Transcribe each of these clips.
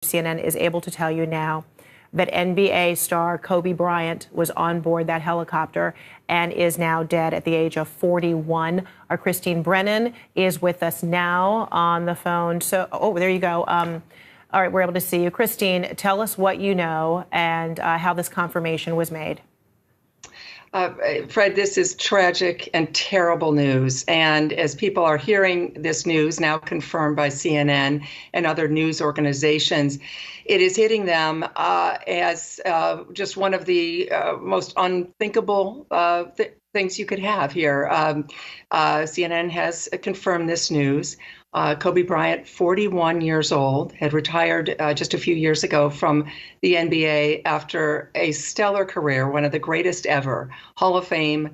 CNN is able to tell you now that NBA star Kobe Bryant was on board that helicopter and is now dead at the age of 41. Our Christine Brennan is with us now on the phone. So, there you go. All right, we're able to see you. Christine, tell us what you know and how this confirmation was made. Fred, this is tragic and terrible news. And as people are hearing this news, now confirmed by CNN and other news organizations, it is hitting them as just one of the most unthinkable things you could have here. CNN has confirmed this news. Kobe Bryant, 41 years old, had retired just a few years ago from the NBA after a stellar career, one of the greatest ever, Hall of Fame.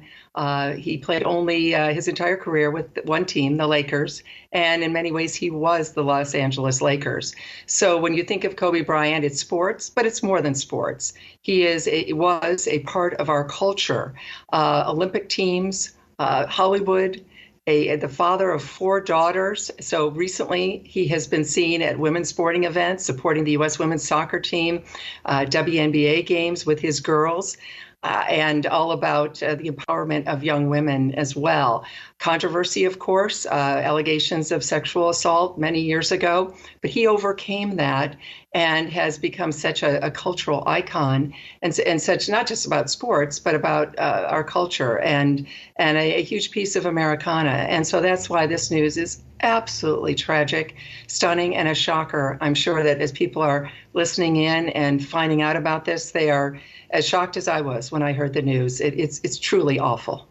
He played only his entire career with one team, the Lakers, and in many ways he was the Los Angeles Lakers. So when you think of Kobe Bryant, it's sports, but it's more than sports. He was a part of our culture, Olympic teams, Hollywood. The father of 4 daughters. So recently he has been seen at women's sporting events, supporting the U.S. women's soccer team, WNBA games with his girls, and all about the empowerment of young women as well. Controversy, of course, allegations of sexual assault many years ago, but he overcame that and has become such a cultural icon and such, not just about sports, but about our culture and a huge piece of Americana. And so that's why this news is absolutely tragic, stunning, and a shocker. I'm sure that as people are listening in and finding out about this, they are as shocked as I was when I heard the news. It's truly awful.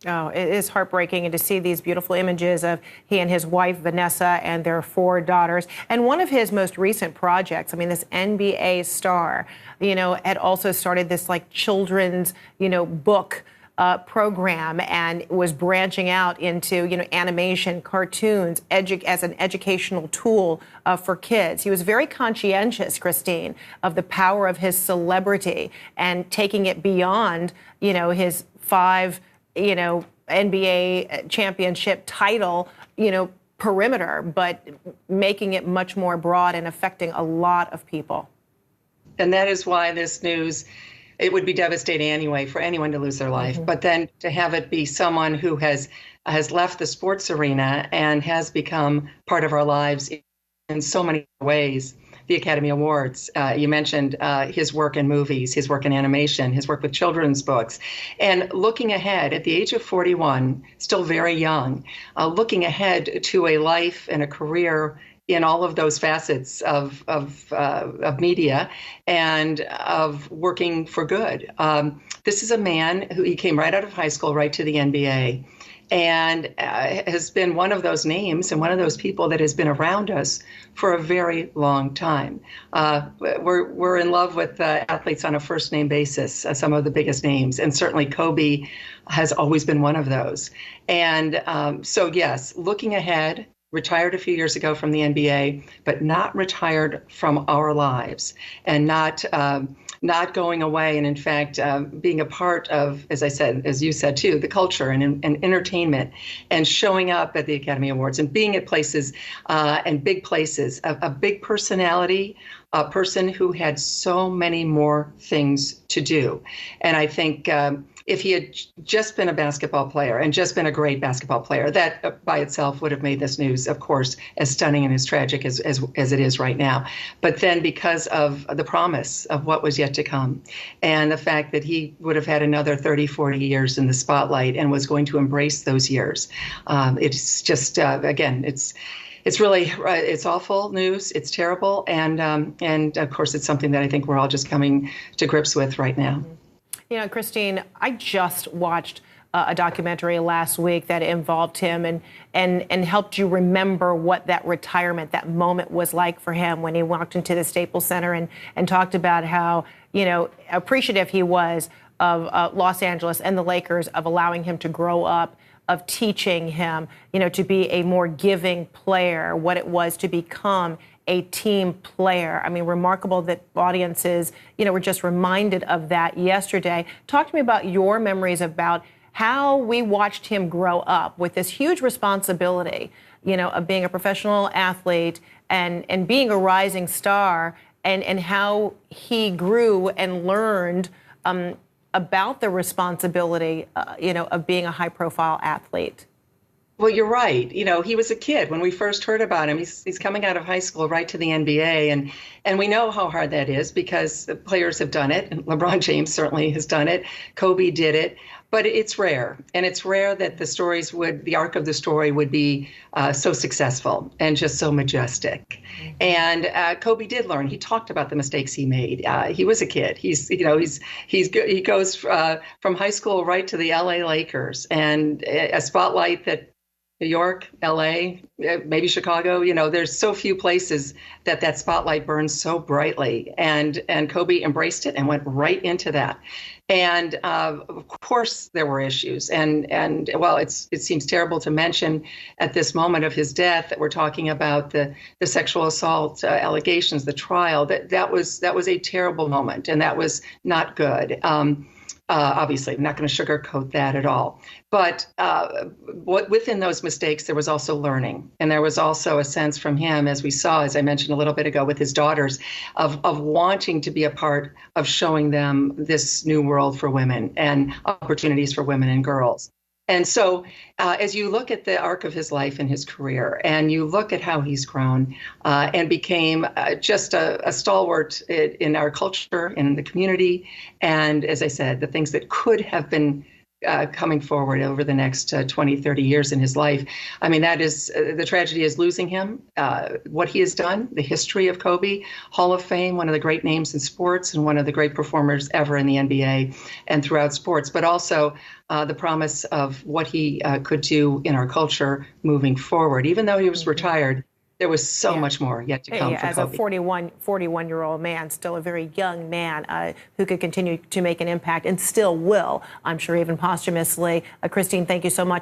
Oh, it is heartbreaking, and to see these beautiful images of he and his wife, Vanessa, and their 4 daughters. And one of his most recent projects, I mean, this NBA star, had also started this children's, book program and was branching out into, animation, cartoons, as an educational tool for kids. He was very conscientious, Christine, of the power of his celebrity and taking it beyond, his 5 NBA championship title, perimeter, but making it much more broad and affecting a lot of people. And that is why this news, it would be devastating anyway for anyone to lose their life. Mm-hmm. But then to have it be someone who has left the sports arena and has become part of our lives in so many ways. The Academy Awards. You mentioned his work in movies, his work in animation, his work with children's books. And looking ahead at the age of 41, still very young, looking ahead to a life and a career in all of those facets of media and of working for good. This is a man he came right out of high school, right to the NBA. And has been one of those names and one of those people that has been around us for a very long time. We're in love with athletes on a first name basis, some of the biggest names, and certainly Kobe has always been one of those. And so yes, looking ahead, retired a few years ago from the NBA, but not retired from our lives, and not going away, and in fact, being a part of, as I said, as you said too, the culture and entertainment, and showing up at the Academy Awards and being at places and big places, a big personality, a person who had so many more things to do. And I think if he had just been a basketball player and just been a great basketball player, that by itself would have made this news, of course, as stunning and as tragic as it is right now. But then because of the promise of what was yet to come and the fact that he would have had another 30, 40 years in the spotlight and was going to embrace those years, it's just, again, it's really, it's awful news. It's terrible. And of course, it's something that I think we're all just coming to grips with right now. Christine, I just watched a documentary last week that involved him and helped you remember what that retirement, that moment was like for him when he walked into the Staples Center and talked about how, appreciative he was of Los Angeles and the Lakers of allowing him to grow up, of teaching him, to be a more giving player, what it was to become a team player. I mean, remarkable that audiences, were just reminded of that yesterday. Talk to me about your memories about how we watched him grow up with this huge responsibility of being a professional athlete and being a rising star, and how he grew and learned about the responsibility, of being a high-profile athlete. Well, you're right. He was a kid when we first heard about him. He's coming out of high school right to the NBA, and we know how hard that is because the players have done it. And LeBron James certainly has done it. Kobe did it, but it's rare, and it's rare that the arc of the story would be so successful and just so majestic. And Kobe did learn. He talked about the mistakes he made. He was a kid. He goes from high school right to the LA Lakers, and a spotlight that New York, LA, maybe Chicago, there's so few places that spotlight burns so brightly. And Kobe embraced it and went right into that. And of course, there were issues. And well, it seems terrible to mention at this moment of his death that we're talking about the sexual assault allegations, the trial. That was a terrible moment, and that was not good. Obviously, I'm not going to sugarcoat that at all. But within those mistakes, there was also learning. And there was also a sense from him, as we saw, as I mentioned a little bit ago with his daughters, of wanting to be a part of showing them this new world for women and opportunities for women and girls. And so as you look at the arc of his life and his career, and you look at how he's grown and became just a stalwart in our culture, in the community, and as I said, the things that could have been coming forward over the next 20, 30 years in his life. I mean, that is, the tragedy is losing him, what he has done, the history of Kobe, Hall of Fame, one of the great names in sports and one of the great performers ever in the NBA and throughout sports, but also the promise of what he could do in our culture moving forward. Even though he was retired, there was so much more yet to come for as Kobe. a 41-year-old man, still a very young man who could continue to make an impact and still will, I'm sure, even posthumously. Christine, thank you so much.